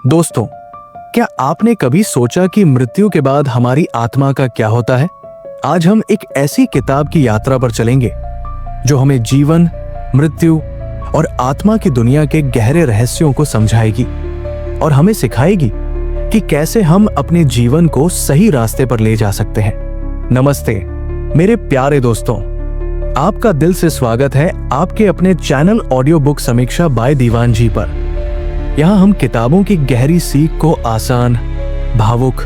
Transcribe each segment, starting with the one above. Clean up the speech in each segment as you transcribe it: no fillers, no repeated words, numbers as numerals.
दोस्तों, क्या आपने कभी सोचा कि मृत्यु के बाद हमारी आत्मा का क्या होता है? आज हम एक ऐसी किताब की यात्रा पर चलेंगे जो हमें जीवन, मृत्यु और आत्मा की दुनिया के गहरे रहस्यों को समझाएगी और हमें सिखाएगी कि कैसे हम अपने जीवन को सही रास्ते पर ले जा सकते हैं। नमस्ते मेरे प्यारे दोस्तों, आपका दिल से स्वागत है आपके अपने चैनल ऑडियो बुक समीक्षा बाय दीवान जी पर। यहाँ हम किताबों की गहरी सीख को आसान, भावुक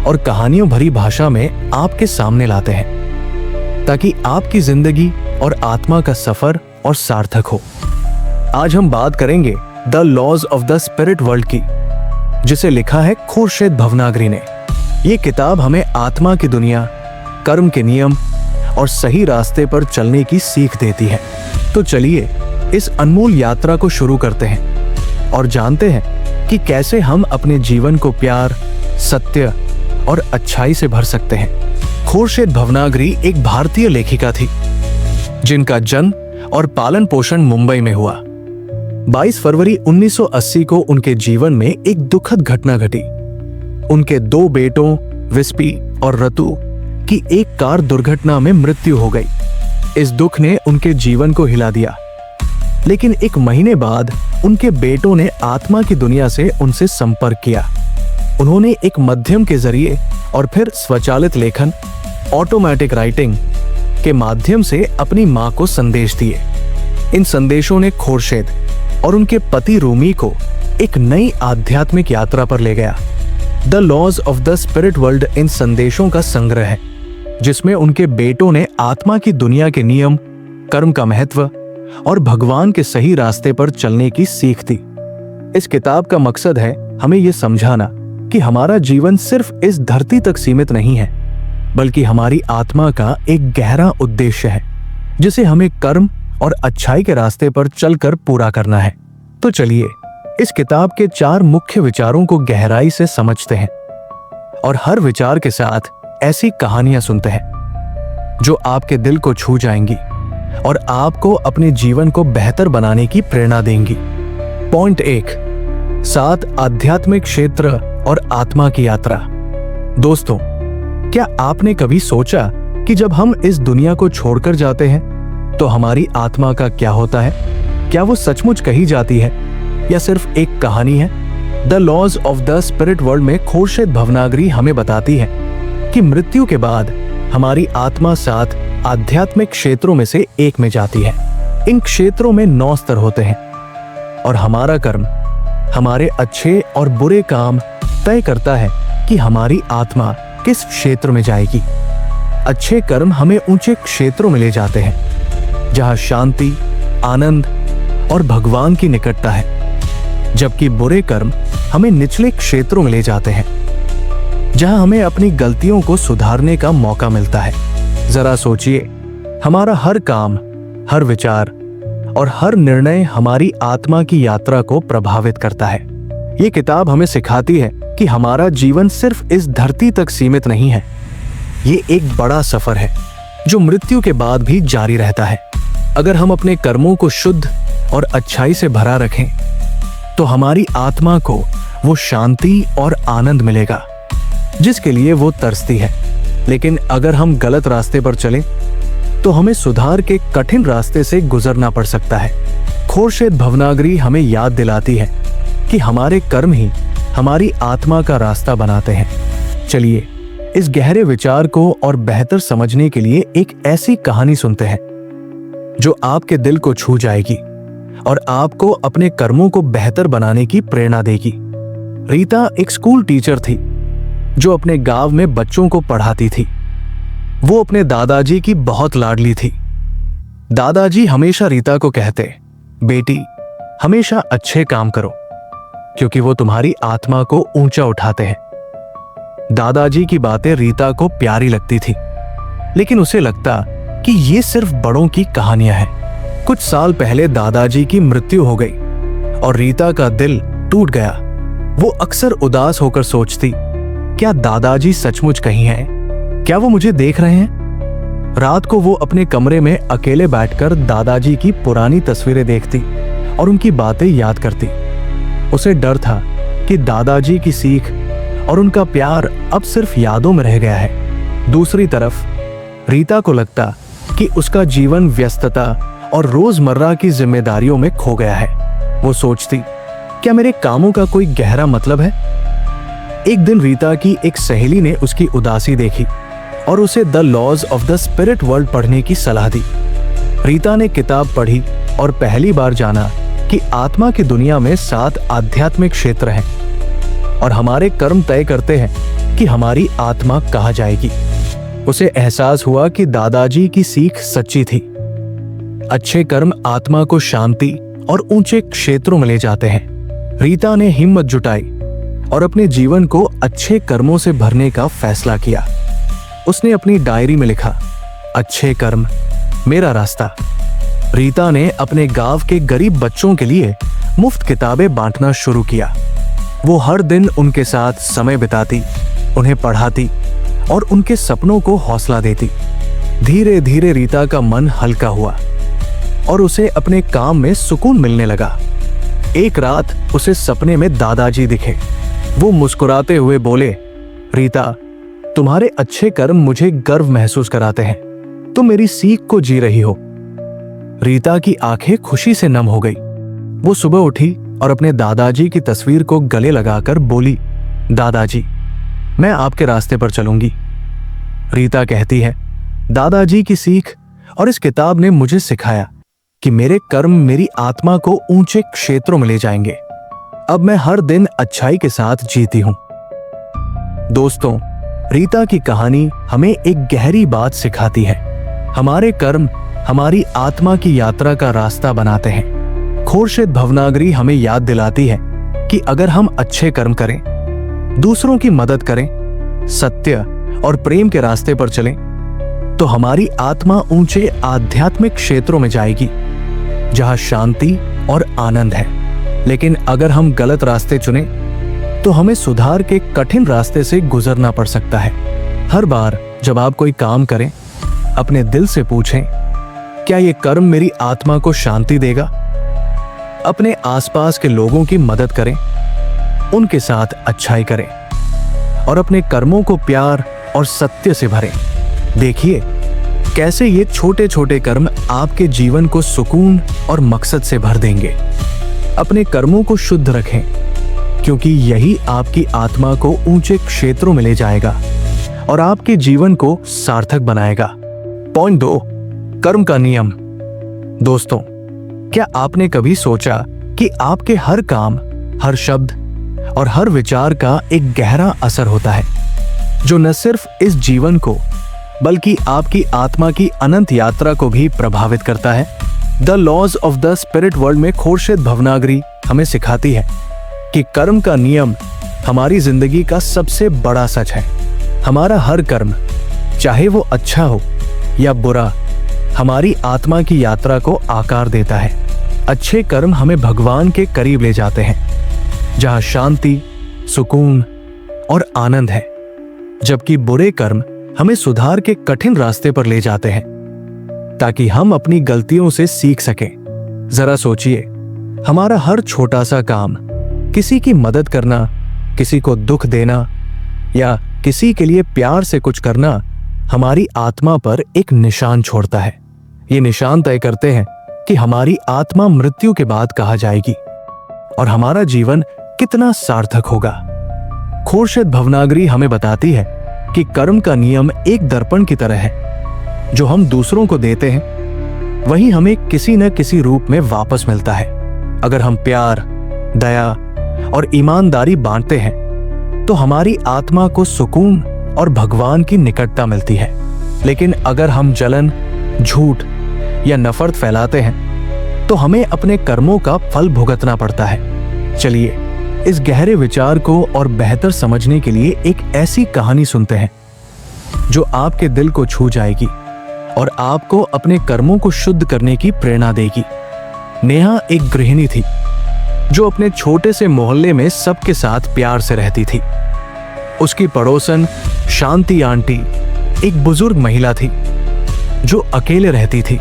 और कहानियों भरी भाषा में आपके सामने लाते हैं ताकि आपकी जिंदगी और आत्मा का सफर और सार्थक हो। आज हम बात करेंगे the laws of the spirit world की, जिसे लिखा है खुर्शीद भवनागरी ने। ये किताब हमें आत्मा की दुनिया, कर्म के नियम और सही रास्ते पर चलने की सीख देती है। तो चलिए इस अनमोल यात्रा को शुरू करते हैं और जानते हैं कि कैसे हम अपने जीवन को प्यार, सत्य और अच्छाई से भर सकते हैं। खुर्शीद भवनागरी एक भारतीय लेखिका थी जिनका जन्म और पालन पोषण मुंबई में हुआ। 22 फरवरी 1980 को उनके जीवन में एक दुखद घटना घटी। उनके 2 बेटों विस्पी और रतु की एक कार दुर्घटना में मृत्यु हो गई। इस दुख ने उनके जीवन को हिला दिया, लेकिन 1 महीने बाद उनके बेटों ने आत्मा की दुनिया से उनसे संपर्क किया। उन्होंने एक माध्यम के जरिए और फिर स्वचालित लेखन, ऑटोमेटिक राइटिंग के माध्यम से अपनी मां को संदेश दिए। इन संदेशों ने खुर्शीद और उनके पति रूमी को एक नई आध्यात्मिक यात्रा पर ले गया। The laws of the spirit world इन संदेशों का संग्रह है, जिसमें उनके बेटों ने आत्मा की दुनिया के नियम, कर्म का महत्व और भगवान के सही रास्ते पर चलने की सीख दी। इस किताब का मकसद है हमें यह समझाना कि हमारा जीवन सिर्फ इस धरती तक सीमित नहीं है, बल्कि हमारी आत्मा का एक गहरा उद्देश्य है जिसे हमें कर्म और अच्छाई के रास्ते पर चलकर पूरा करना है। तो चलिए इस किताब के 4 मुख्य विचारों को गहराई से समझते हैं और हर विचार के साथ ऐसी कहानियां सुनते हैं जो आपके दिल को छू जाएंगी और आपको अपने जीवन को बेहतर बनाने की प्रेरणा देंगी। पॉइंट 1, 7 आध्यात्मिक क्षेत्र और आत्मा की यात्रा। दोस्तों, क्या आपने कभी सोचा कि जब हम इस दुनिया को छोड़कर जाते हैं तो हमारी आत्मा का क्या होता है? क्या वो सचमुच कही जाती है या सिर्फ एक कहानी है? The laws of the spirit world में खुर्शीद भवनागरी हमें बताती है कि मृत्यु के बाद हमारी आत्मा 7 आध्यात्मिक क्षेत्रों में से एक में जाती है। इन क्षेत्रों में 9 स्तर होते हैं और हमारा कर्म, हमारे अच्छे और बुरे काम तय करता है कि हमारी आत्मा किस क्षेत्र में जाएगी। अच्छे कर्म हमें ऊंचे क्षेत्रों में ले जाते हैं जहां शांति, आनंद और भगवान की निकटता है, जबकि बुरे कर्म हमें निचले क्षेत्रों में ले जाते हैं जहां हमें अपनी गलतियों को सुधारने का मौका मिलता है। जरा सोचिए, हमारा हर काम, हर विचार और हर निर्णय हमारी आत्मा की यात्रा को प्रभावित करता है। ये किताब हमें सिखाती है कि हमारा जीवन सिर्फ इस धरती तक सीमित नहीं है। ये एक बड़ा सफर है जो मृत्यु के बाद भी जारी रहता है। अगर हम अपने कर्मों को शुद्ध और अच्छाई से भरा रखें तो हमारी आत्मा को वो शांति और आनंद मिलेगा जिसके लिए वो तरसती है। लेकिन अगर हम गलत रास्ते पर चलें तो हमें सुधार के कठिन रास्ते से गुजरना पड़ सकता है। खुर्शीद भवनागरी हमें याद दिलाती है कि हमारे कर्म ही हमारी आत्मा का रास्ता बनाते हैं। चलिए इस गहरे विचार को और बेहतर समझने के लिए एक ऐसी कहानी सुनते हैं जो आपके दिल को छू जाएगी और आपको अपने कर्मों को बेहतर बनाने की प्रेरणा देगी। रीता एक स्कूल टीचर थी जो अपने गांव में बच्चों को पढ़ाती थी। वो अपने दादाजी की बहुत लाडली थी। दादाजी हमेशा रीता को कहते, बेटी हमेशा अच्छे काम करो क्योंकि वो तुम्हारी आत्मा को ऊंचा उठाते हैं। दादाजी की बातें रीता को प्यारी लगती थी, लेकिन उसे लगता कि ये सिर्फ बड़ों की कहानियां हैं। कुछ साल पहले दादाजी की मृत्यु हो गई और रीता का दिल टूट गया। वो अक्सर उदास होकर सोचती, क्या दादाजी सचमुच कहीं हैं? क्या वो मुझे देख रहे हैं? रात को वो अपने कमरे में अकेले बैठकर दादाजी की पुरानी तस्वीरें देखती और उनकी बातें याद करती। उसे डर था कि दादाजी की सीख और उनका प्यार अब सिर्फ यादों में रह गया है। दूसरी तरफ रीता को लगता कि उसका जीवन व्यस्तता और रोजमर्रा की जिम्मेदारियों में खो गया है। वो सोचती, क्या मेरे कामों का कोई गहरा मतलब है? एक दिन रीता की एक सहेली ने उसकी उदासी देखी और उसे the laws of the spirit world पढ़ने की सलाह दी। रीता ने किताब पढ़ी और पहली बार जाना कि आत्मा की दुनिया में 7 आध्यात्मिक क्षेत्र हैं और हमारे कर्म तय करते हैं कि हमारी आत्मा कहाँ जाएगी। उसे एहसास हुआ कि दादाजी की सीख सच्ची थी। अच्छे कर्म आत्मा को शांति और ऊंचे क्षेत्रों में ले जाते हैं। रीता ने हिम्मत जुटाई और अपने जीवन को अच्छे कर्मों से भरने का फैसला किया। उसने अपनी डायरी में लिखा, अच्छे कर्म मेरा रास्ता। रीता ने अपने गांव के गरीब बच्चों के लिए मुफ्त किताबें बांटना शुरू किया। वो हर दिन उनके साथ समय बिताती, उन्हें पढ़ाती और उनके सपनों को हौसला देती। धीरे धीरे रीता का मन हल्का हुआ और उसे अपने काम में सुकून मिलने लगा। एक रात उसे सपने में दादाजी दिखे। वो मुस्कुराते हुए बोले, रीता, तुम्हारे अच्छे कर्म मुझे गर्व महसूस कराते हैं। तुम मेरी सीख को जी रही हो। रीता की आंखें खुशी से नम हो गई। वो सुबह उठी और अपने दादाजी की तस्वीर को गले लगाकर बोली, दादाजी, मैं आपके रास्ते पर चलूंगी। रीता कहती है, दादाजी की सीख और इस किताब ने मुझे सिखाया कि मेरे कर्म मेरी आत्मा को ऊंचे क्षेत्रों में ले जाएंगे। अब मैं हर दिन अच्छाई के साथ जीती हूं। दोस्तों, रीता की कहानी हमें एक गहरी बात सिखाती है। हमारे कर्म हमारी आत्मा की यात्रा का रास्ता बनाते हैं। खुर्शीद भवनागरी हमें याद दिलाती है कि अगर हम अच्छे कर्म करें, दूसरों की मदद करें, सत्य और प्रेम के रास्ते पर चलें, तो हमारी आत्मा ऊंचे आध्यात्मिक क्षेत्रों में जाएगी जहां शांति और आनंद है। लेकिन अगर हम गलत रास्ते चुने तो हमें सुधार के कठिन रास्ते से गुजरना पड़ सकता है। हर बार जब आप कोई काम करें, अपने दिल से पूछें, क्या ये कर्म मेरी आत्मा को शांति देगा? अपने आसपास के लोगों की मदद करें, उनके साथ अच्छाई करें और अपने कर्मों को प्यार और सत्य से भरें। देखिए कैसे ये छोटे छोटे कर्म आपके जीवन को सुकून और मकसद से भर देंगे। अपने कर्मों को शुद्ध रखें, क्योंकि यही आपकी आत्मा को ऊंचे क्षेत्रों में ले जाएगा और आपके जीवन को सार्थक बनाएगा। पॉइंट 2, कर्म का नियम। दोस्तों, क्या आपने कभी सोचा कि आपके हर काम, हर शब्द और हर विचार का एक गहरा असर होता है, जो न सिर्फ इस जीवन को बल्कि आपकी आत्मा की अनंत यात्रा को भी प्रभावित करता है? The laws of the spirit world में खुर्शीद भवनागरी हमें सिखाती है कि कर्म का नियम हमारी जिंदगी का सबसे बड़ा सच है। हमारा हर कर्म, चाहे वो अच्छा हो या बुरा, हमारी आत्मा की यात्रा को आकार देता है। अच्छे कर्म हमें भगवान के करीब ले जाते हैं, जहां शांति, सुकून और आनंद है, जबकि बुरे कर्म हमें सुधार के कठिन रास्ते पर ले जाते हैं, ताकि हम अपनी गलतियों से सीख सकें। जरा सोचिए, हमारा हर छोटा सा काम, किसी की मदद करना, किसी को दुख देना या किसी के लिए प्यार से कुछ करना, हमारी आत्मा पर एक निशान छोड़ता है। ये निशान तय करते हैं कि हमारी आत्मा मृत्यु के बाद कहाँ जाएगी और हमारा जीवन कितना सार्थक होगा। खुर्शीद भवनागरी हमें बताती है कि कर्म का नियम एक दर्पण की तरह है। जो हम दूसरों को देते हैं, वही हमें किसी न किसी रूप में वापस मिलता है। अगर हम प्यार, दया और ईमानदारी बांटते हैं, तो हमारी आत्मा को सुकून और भगवान की निकटता मिलती है। लेकिन अगर हम जलन, झूठ या नफरत फैलाते हैं, तो हमें अपने कर्मों का फल भुगतना पड़ता है। चलिए इस गहरे विचार को और बेहतर समझने के लिए एक ऐसी कहानी सुनते हैं जो आपके दिल को छू जाएगी और आपको अपने कर्मों को शुद्ध करने की प्रेरणा देगी। नेहा एक गृहिणी थी जो अपने छोटे से मोहल्ले में सबके साथ प्यार से रहती थी। उसकी पड़ोसन शांति आंटी एक बुजुर्ग महिला थी जो अकेले रहती थी।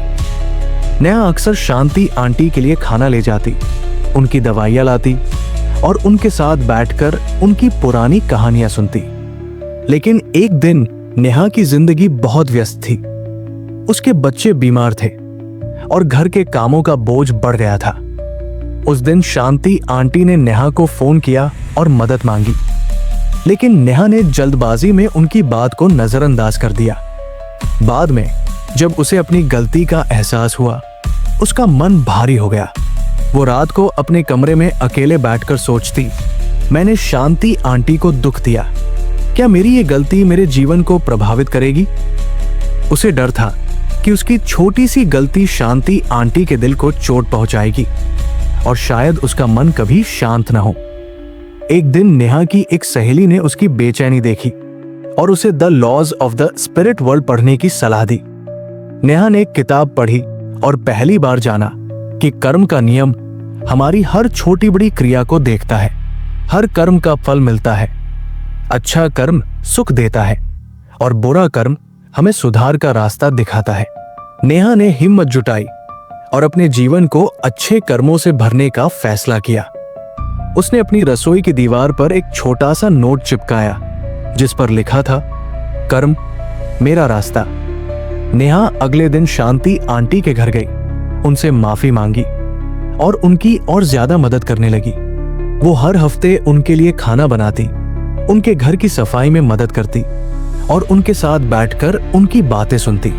नेहा अक्सर शांति आंटी के लिए खाना ले जाती, उनकी दवाइयां लाती और उनके साथ बैठकर उनकी पुरानी कहानियां सुनती। लेकिन एक दिन नेहा की जिंदगी बहुत व्यस्त थी। उसके बच्चे बीमार थे और घर के कामों का बोझ बढ़ गया था। उस दिन शांति आंटी ने नेहा को फोन किया और मदद मांगी, लेकिन नेहा ने जल्दबाजी में उनकी बात को नजरअंदाज कर दिया। बाद में जब उसे अपनी गलती का एहसास हुआ, उसका मन भारी हो गया। वो रात को अपने कमरे में अकेले बैठकर सोचती, मैंने शांति आंटी को दुख दिया। क्या मेरी ये गलती मेरे जीवन को प्रभावित करेगी? उसे डर था कि उसकी छोटी सी गलती शांति आंटी के दिल को चोट पहुंचाएगी और शायद उसका मन कभी शांत न हो। एक दिन नेहा की एक सहेली ने उसकी बेचैनी देखी और उसे the laws of the spirit world पढ़ने की सलाह दी। नेहा ने एक किताब पढ़ी और पहली बार जाना कि कर्म का नियम हमारी हर छोटी बड़ी क्रिया को देखता है। हर कर्म का फल मिलता है। अच्छा कर्म सुख देता है और बुरा कर्म हमें सुधार का रास्ता दिखाता है। नेहा ने हिम्मत जुटाई और अपने जीवन को अच्छे कर्मों से भरने का फैसला किया। उसने अपनी रसोई की दीवार पर एक छोटा सा नोट चिपकाया जिस पर लिखा था, कर्म मेरा रास्ता। नेहा अगले दिन शांति आंटी के घर गई, उनसे माफी मांगी और उनकी और ज्यादा मदद करने लगी। वो हर हफ्ते उनके लिए खाना बनाती, उनके घर की सफाई में मदद करती और उनके साथ बैठकर उनकी बातें सुनती।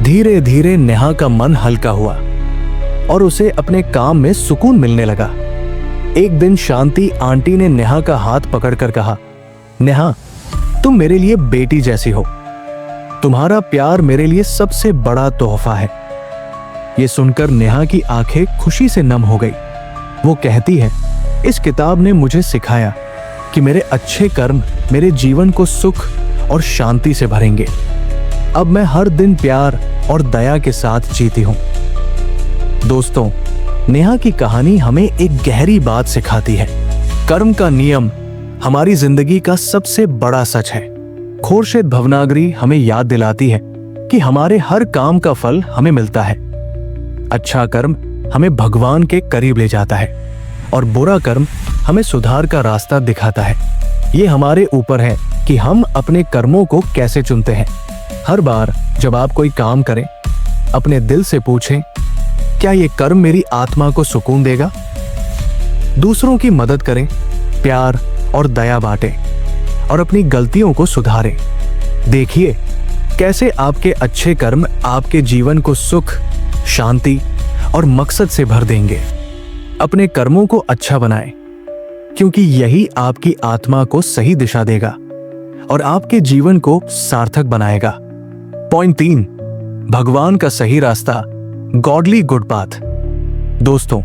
धीरे धीरे नेहा का मन हल्का हुआ और उसे अपने काम में सुकून मिलने लगा। एक दिन शांति आंटी ने नेहा का हाथ पकड़कर कहा, नेहा, तुम मेरे लिए बेटी जैसी हो। तुम्हारा प्यार मेरे लिए सबसे बड़ा तोहफा है। ये सुनकर नेहा की आंखें खुशी से नम हो गई। वो कहती है, इस किताब ने मुझे सिखाया कि मेरे अच्छे कर्म मेरे जीवन को सुख और शांति से भरेंगे। अब मैं हर दिन प्यार और दया के साथ जीती हूं। दोस्तों, नेहा की कहानी हमें एक गहरी बात सिखाती है। कर्म का नियम हमारी जिंदगी का सबसे बड़ा सच है। खोरशेद भवनागरी हमें याद दिलाती है कि हमारे हर काम का फल हमें मिलता है। अच्छा कर्म हमें भगवान के करीब ले जाता है और बुरा कर्म हमें सुधार का रास्ता दिखाता है। ये हमारे ऊपर है कि हम अपने कर्मों को कैसे चुनते हैं। हर बार जब आप कोई काम करें, अपने दिल से पूछें, क्या ये कर्म मेरी आत्मा को सुकून देगा? दूसरों की मदद करें, प्यार और दया बांटें और अपनी गलतियों को सुधारें। देखिए कैसे आपके अच्छे कर्म आपके जीवन को सुख, शांति और मकसद से भर देंगे। अपने कर्मों को अच्छा बनाएं, क्योंकि यही आपकी आत्मा को सही दिशा देगा और आपके जीवन को सार्थक बनाएगा। पॉइंट 3, भगवान का सही रास्ता, गॉडली गुड पाथ। दोस्तों,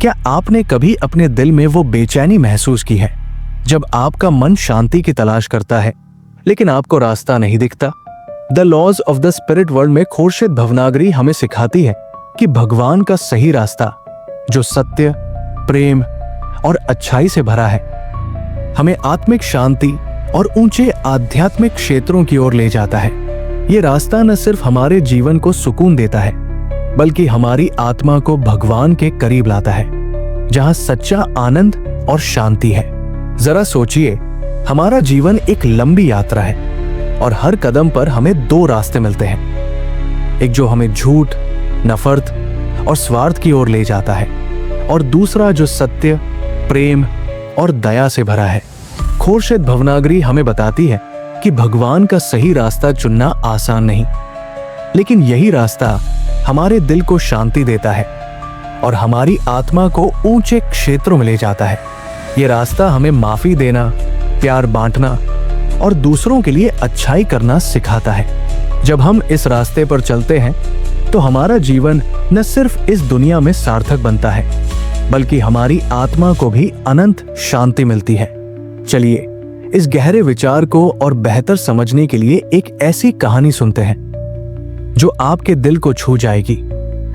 क्या आपने कभी अपने दिल में वो बेचैनी महसूस की है जब आपका मन शांति की तलाश करता है लेकिन आपको रास्ता नहीं दिखता? The laws of the spirit world में खोरशेद भवनागरी हमें सिखाती है कि भगवान का सही रास्ता, जो सत्य, प्रेम और अच्छाई से भरा है, हमें आत्मिक शांति और ऊंचे आध्यात्मिक क्षेत्रों की ओर ले जाता है। ये रास्ता न सिर्फ हमारे जीवन को सुकून देता है, बल्कि हमारी आत्मा को भगवान के करीब लाता है, जहां सच्चा आनंद और शांति है। जरा सोचिए, हमारा जीवन एक लंबी यात्रा है और हर कदम पर हमें 2 रास्ते मिलते हैं। एक जो हमें झूठ, नफरत और स्वार्थ की ओर ले जाता है और दूसरा जो सत्य, प्रेम और दया से भरा है। खोरशेद भवनागरी हमें बताती है कि भगवान का सही रास्ता चुनना आसान नहीं, लेकिन यही रास्ता हमारे दिल को शांति देता है और हमारी आत्मा को ऊंचे क्षेत्रों में ले जाता है। ये रास्ता हमें माफी देना, प्यार बांटना और दूसरों के लिए अच्छाई करना सिखाता है। जब हम इस रास्ते पर चलते हैं तो हमारा जीवन न सिर्फ इस दुनिया में सार्थक बनता है, बल्कि हमारी आत्मा को भी अनंत शांति मिलती है। चलिए इस गहरे विचार को और बेहतर समझने के लिए एक ऐसी कहानी सुनते हैं जो आपके दिल को छू जाएगी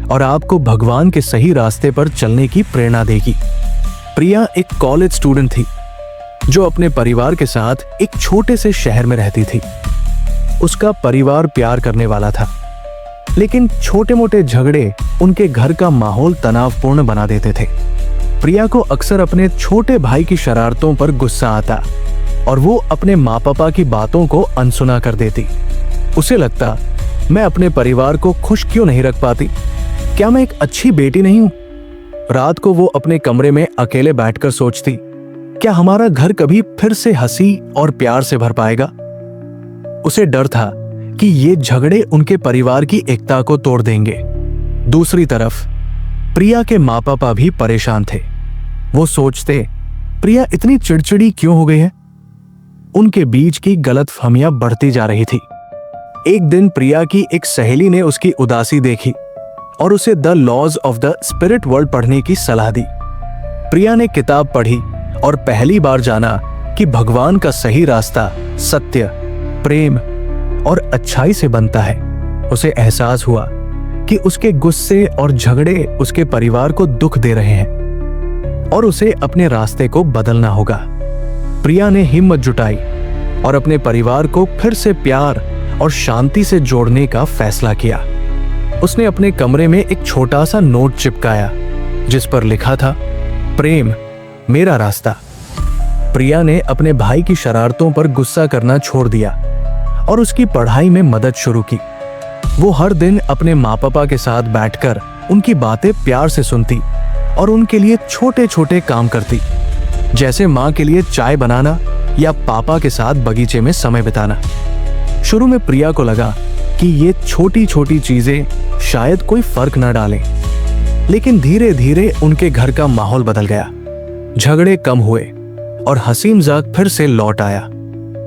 और आपको भगवान के सही रास्ते पर चलने की प्रेरणा देगी। प्रिया एक कॉलेज स्टूडेंट थी जो अपने परिवार के साथ एक छोटे से शहर में रहती थी। उसका परिवार प्यार करने वाला था, लेकिन छोटे मोटे झगड़े उनके घर का माहौल तनावपूर्ण बना देते थे। प्रिया को अक्सर अपने छोटे भाई की शरारतों पर गुस्सा आता और वो अपने माँ पापा की बातों को अनसुना कर देती। उसे लगता, मैं अपने परिवार को खुश क्यों नहीं रख पाती? क्या मैं एक अच्छी बेटी नहीं हूं? रात को वो अपने कमरे में अकेले बैठकर सोचती, क्या हमारा घर कभी फिर से हंसी और प्यार से भर पाएगा? उसे डर था कि ये झगड़े उनके परिवार की एकता को तोड़ देंगे। दूसरी तरफ प्रिया के माँ पापा भी परेशान थे। वो सोचते, प्रिया इतनी चिड़चिड़ी क्यों हो गई है? उनके बीच की गलतफहमियां बढ़ती जा रही थी। एक दिन प्रिया की एक सहेली ने उसकी उदासी देखी और उसे the laws of the spirit world पढ़ने की सलाह दी। प्रिया ने किताब पढ़ी और पहली बार जाना कि भगवान का सही रास्ता सत्य, प्रेम और अच्छाई से बनता है। उसे एहसास हुआ कि उसके गुस्से और झगड़े उसके परिवार को दुख दे रहे हैं और उसे अपने रास्ते को बदलना होगा। प्रिया ने हिम्मत जुटाई और अपने परिवार को फिर से प्यार और शांति से जोड़ने का फैसला किया। उसने अपने कमरे में एक छोटा सा नोट चिपकाया जिस पर लिखा था, प्रेम मेरा रास्ता। प्रिया ने अपने भाई की शरारतों पर गुस्सा करना छोड़ दिया और उसकी पढ़ाई में मदद शुरू की। वो हर दिन अपने माँ पापा के साथ बैठकर उनकी बातें प्यार से सुनती और उनके लिए छोटे छोटे काम करती, जैसे माँ के लिए चाय बनाना या पापा के साथ बगीचे में समय बिताना। शुरू में प्रिया को लगा कि ये छोटी छोटी चीजें शायद कोई फर्क न डालें, लेकिन धीरे धीरे उनके घर का माहौल बदल गया। झगड़े कम हुए और हंसी मजाक फिर से लौट आया।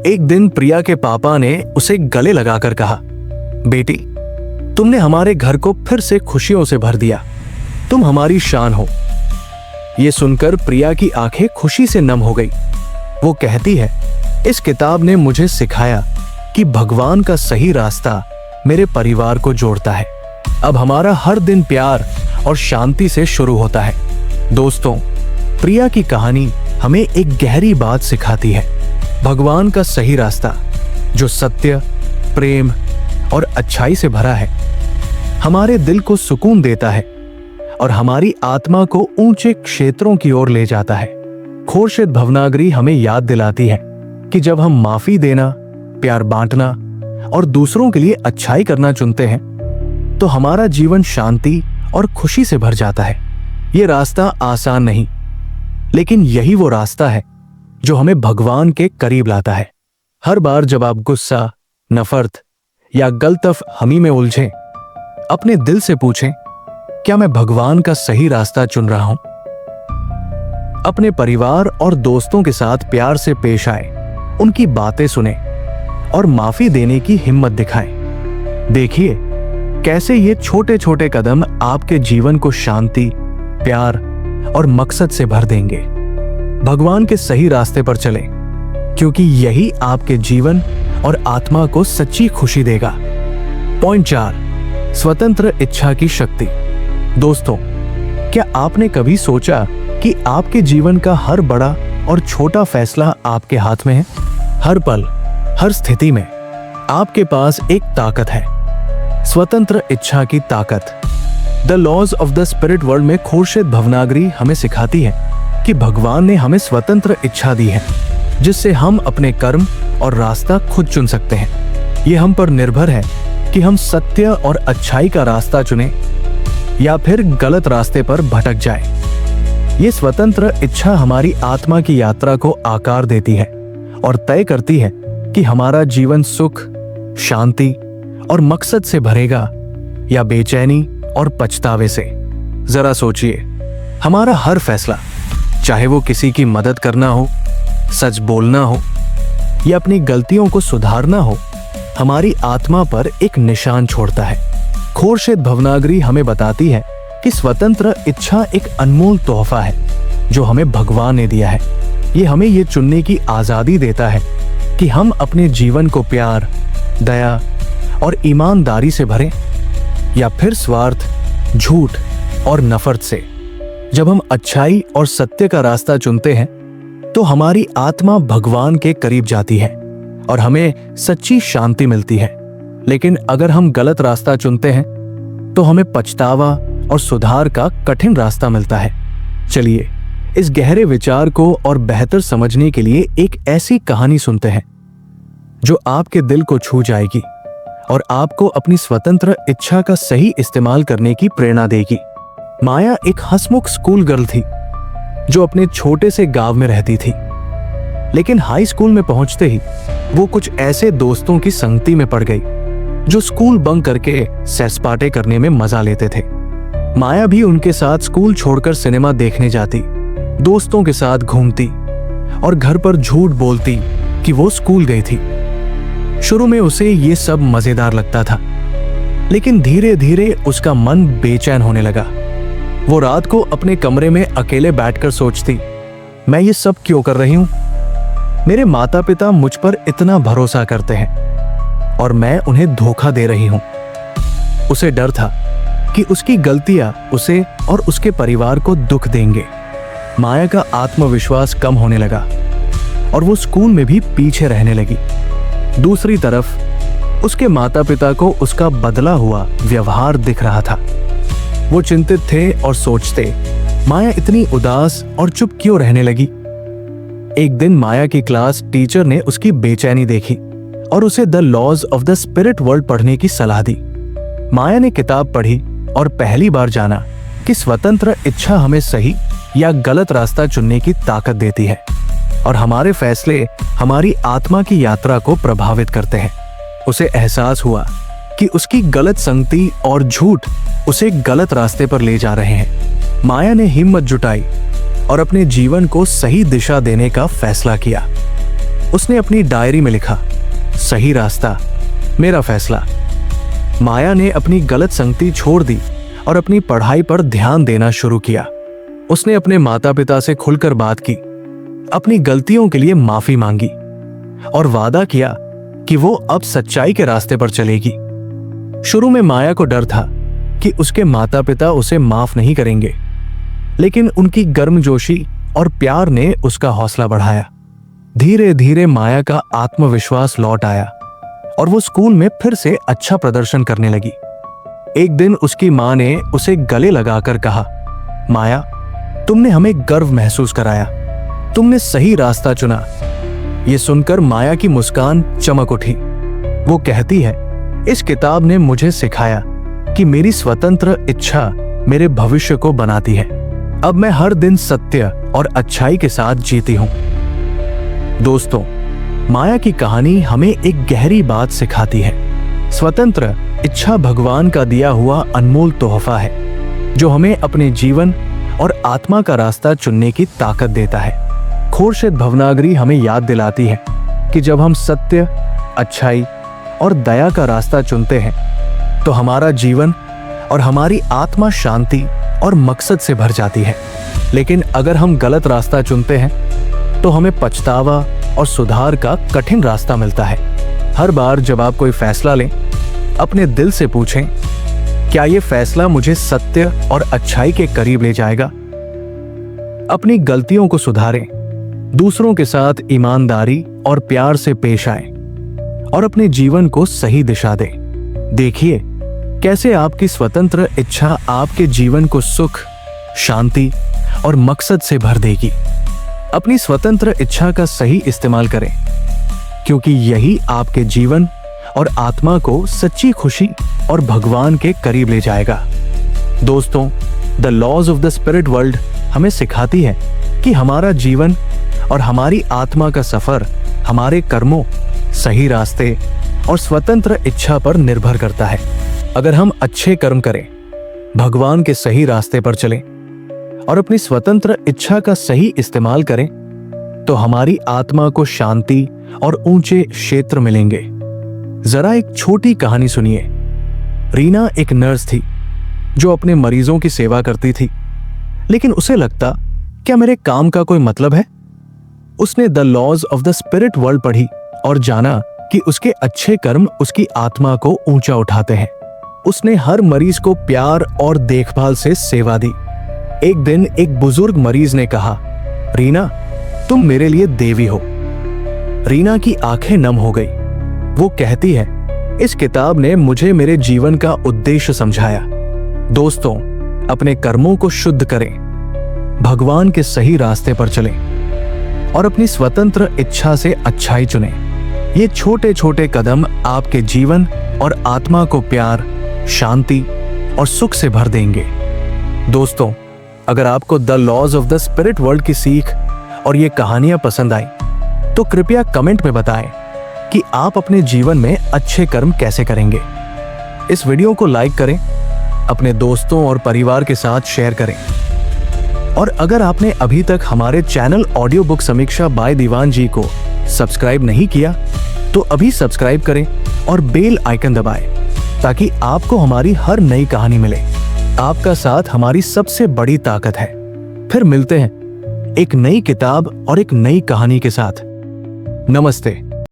एक दिन प्रिया के पापा ने उसे गले लगाकर कहा, बेटी, तुमने हमारे घर को फिर से खुशियों से भर दिया। तुम हमारी शान हो। ये सुनकर प्रिया की आंखें खुशी से नम हो गई। वो कहती है, इस किताब ने मुझे सिखाया कि भगवान का सही रास्ता मेरे परिवार को जोड़ता है। अब हमारा हर दिन प्यार और शांति से शुरू होता है। दोस्तों, प्रिया की कहानी हमें एक गहरी बात सिखाती है। भगवान का सही रास्ता जो सत्य, प्रेम और अच्छाई से भरा है, हमारे दिल को सुकून देता है और हमारी आत्मा को ऊंचे क्षेत्रों की ओर ले जाता है। खुर्शीद भवनागरी हमें याद दिलाती है कि जब हम माफी देना, प्यार बांटना और दूसरों के लिए अच्छाई करना चुनते हैं तो हमारा जीवन शांति और खुशी से भर जाता है। ये रास्ता आसान नहीं, लेकिन यही वो रास्ता है जो हमें भगवान के करीब लाता है। हर बार जब आप गुस्सा, नफरत या गलतफहमी में उलझें, अपने दिल से पूछें, क्या मैं भगवान का सही रास्ता चुन रहा हूं? अपने परिवार और दोस्तों के साथ प्यार से पेश आए, उनकी बातें सुने और माफी देने की हिम्मत दिखाएं। देखिए कैसे ये छोटे छोटे कदम आपके जीवन को शांति, प्यार और मकसद से भर देंगे। भगवान के सही रास्ते पर चलें, क्योंकि यही आपके जीवन और आत्मा को सच्ची खुशी देगा। पॉइंट 4, स्वतंत्र इच्छा की शक्ति। दोस्तों, क्या आपने कभी सोचा कि आपके जीवन का हर बड़ा और छोटा फैसला आपके हाथ में है? हर पल, हर स्थिति में आपके पास एक ताकत है, स्वतंत्र इच्छा की ताकत। The laws of the spirit world में खुर्शीद भवनागरी हमें सिखाती है कि भगवान ने हमें स्वतंत्र इच्छा दी है, जिससे हम अपने कर्म और रास्ता खुद चुन सकते हैं। ये हम पर निर्भर है कि हम सत्य और अच्छाई का रास्ता चुनें या फिर गलत रास्ते पर भटक जाए। ये स्वतंत्र इच्छा हमारी आत्मा की यात्रा को आकार देती है और तय करती है कि हमारा जीवन सुख, शांति और मकसद से भरेगा या बेचैनी और पछतावे से। जरा सोचिए, हमारा हर फैसला, चाहे वो किसी की मदद करना हो, सच बोलना हो या अपनी गलतियों को सुधारना हो, हमारी आत्मा पर एक निशान छोड़ता है। खुर्शीद भवनागरी हमें बताती है कि स्वतंत्र इच्छा एक अनमोल तोहफा है जो हमें भगवान ने दिया है। ये हमें ये चुनने की आजादी देता है कि हम अपने जीवन को प्यार, दया और ईमानदारी से भरें या फिर स्वार्थ, झूठ और नफरत से। जब हम अच्छाई और सत्य का रास्ता चुनते हैं तो हमारी आत्मा भगवान के करीब जाती है और हमें सच्ची शांति मिलती है। लेकिन अगर हम गलत रास्ता चुनते हैं तो हमें पछतावा और सुधार का कठिन रास्ता मिलता है। चलिए इस गहरे विचार को और बेहतर समझने के लिए एक ऐसी कहानी सुनते हैं जो आपके दिल को छू जाएगी और आपको अपनी स्वतंत्र इच्छा का सही इस्तेमाल करने की प्रेरणा देगी। माया एक हंसमुख स्कूल गर्ल थी जो अपने छोटे से गांव में रहती थी, लेकिन हाई स्कूल में पहुंचते ही वो कुछ ऐसे दोस्तों की संगति में पड़ गई जो स्कूल बंक करके सैर सपाटे करने में मजा लेते थे। माया भी उनके साथ स्कूल छोड़कर सिनेमा देखने जाती, दोस्तों के साथ घूमती और घर पर झूठ बोलती कि वो स्कूल गई थी। शुरू में उसे ये सब मजेदार लगता था, लेकिन धीरे धीरे उसका मन बेचैन होने लगा। वो रात को अपने कमरे में अकेले बैठकर सोचती, मैं ये सब क्यों कर रही हूं? मेरे माता पिता मुझ पर इतना भरोसा करते हैं और मैं उन्हें धोखा दे रही हूं। उसे डर था कि उसकी गलतियां उसे और उसके परिवार को दुख देंगे। माया का आत्मविश्वास कम होने लगा और वो स्कूल में भी पीछे रहने लगी। दूसरी तरफ उसके माता पिता को उसका बदला हुआ व्यवहार दिख रहा था। वो चिंतित थे और सोचते, माया इतनी उदास और चुप क्यों रहने लगी? एक दिन माया की क्लास टीचर ने उसकी बेचैनी देखी और उसे the laws of the spirit world पढ़ने की सलाह दी। माया ने किताब पढ़ी और पहली बार जाना कि स्वतंत्र इच्छा हमें सही या गलत रास्ता चुनने की ताकत देती है और हमारे फैसले हमारी आत्मा की यात्रा को प्रभावित करते हैं। उसे एहसास हुआ कि उसकी गलत संगति और झूठ उसे गलत रास्ते पर ले जा रहे हैं। माया ने हिम्मत जुटाई और अपने जीवन को सही दिशा देने का फैसला किया। उसने अपनी डायरी में लिखा, सही रास्ता, मेरा फैसला। माया ने अपनी गलत संगति छोड़ दी और अपनी पढ़ाई पर ध्यान देना शुरू किया। उसने अपने माता पिता से खुलकर बात की, अपनी गलतियों के लिए माफी मांगी और वादा किया कि वो अब सच्चाई के रास्ते पर चलेगी। शुरू में माया को डर था कि उसके माता पिता उसे माफ नहीं करेंगे, लेकिन उनकी गर्मजोशी और प्यार ने उसका हौसला बढ़ाया। धीरे धीरे माया का आत्मविश्वास लौट आया और वो स्कूल में फिर से अच्छा प्रदर्शन करने लगी। एक दिन उसकी मां ने उसे गले लगाकर कहा, माया, तुमने हमें गर्व महसूस कराया, तुमने सही रास्ता चुना। ये सुनकर माया की मुस्कान चमक उठी। वो कहती है, इस किताब ने मुझे सिखाया कि मेरी स्वतंत्र इच्छा मेरे भविष्य को बनाती है। अब मैं हर दिन सत्य और अच्छाई के साथ जीती हूं। दोस्तों, माया की कहानी हमें एक गहरी बात सिखाती है। स्वतंत्र इच्छा भगवान का दिया हुआ अनमोल तोहफा है जो हमें अपने जीवन और आत्मा का रास्ता चुनने की ताकत देता है। खुर्शीद भवनागरी हमें याद दिलाती है कि जब हम सत्य, अच्छाई और दया का रास्ता चुनते हैं तो हमारा जीवन और हमारी आत्मा शांति और मकसद से भर जाती है। लेकिन अगर हम गलत रास्ता चुनते हैं तो हमें पछतावा और सुधार का कठिन रास्ता मिलता है। हर बार जब आप कोई फैसला लें, अपने दिल से पूछें, क्या ये फैसला मुझे सत्य और अच्छाई के करीब ले जाएगा? अपनी गलतियों को सुधारें, दूसरों के साथ ईमानदारी और प्यार से पेश आएं और अपने जीवन को सही दिशा दें। देखिए कैसे आपकी स्वतंत्र इच्छा आपके जीवन को सुख, शांति और मकसद से भर देगी। अपनी स्वतंत्र इच्छा का सही इस्तेमाल करें, क्योंकि यही आपके जीवन और आत्मा को सच्ची खुशी और भगवान के करीब ले जाएगा। दोस्तों, the laws of the spirit world हमें सिखाती है कि हमारा जीवन और हमारी आत्मा का सफर हमारे कर्मों, सही रास्ते और स्वतंत्र इच्छा पर निर्भर करता है। अगर हम अच्छे कर्म करें, भगवान के सही रास्ते पर चलें और अपनी स्वतंत्र इच्छा का सही इस्तेमाल करें तो हमारी आत्मा को शांति और ऊंचे क्षेत्र मिलेंगे। जरा एक छोटी कहानी सुनिए। रीना एक नर्स थी जो अपने मरीजों की सेवा करती थी, लेकिन उसे लगता, क्या मेरे काम का कोई मतलब है? उसने the laws of the spirit world पढ़ी और जाना कि उसके अच्छे कर्म उसकी आत्मा को ऊंचा उठाते हैं। उसने हर मरीज को प्यार और देखभाल से सेवा दी। एक दिन एक बुजुर्ग मरीज ने कहा, रीना, तुम मेरे लिए देवी हो। रीना की आंखें नम हो गई। वो कहती है, इस किताब ने मुझे मेरे जीवन का उद्देश्य समझाया। दोस्तों, अपने कर्मों को शुद्ध करें, भगवान के सही रास्ते पर चलें और अपनी स्वतंत्र इच्छा से अच्छाई चुनें। ये छोटे छोटे कदम आपके जीवन और आत्मा को प्यार, शांति और सुख से भर देंगे। दोस्तों, अगर आपको the laws of the spirit world की सीख और ये कहानियां पसंद आई तो कृपया कमेंट में बताएं कि आप अपने जीवन में अच्छे कर्म कैसे करेंगे। इस वीडियो को लाइक करें, अपने दोस्तों और परिवार के साथ शेयर करें और अगर आपने अभी तक हमारे चैनल ऑडियो बुक समीक्षा बाय दीवान जी को सब्सक्राइब नहीं किया तो अभी सब्सक्राइब करें और बेल आइकन दबाएं ताकि आपको हमारी हर नई कहानी मिले। आपका साथ हमारी सबसे बड़ी ताकत है। फिर मिलते हैं एक नई किताब और एक नई कहानी के साथ। नमस्ते।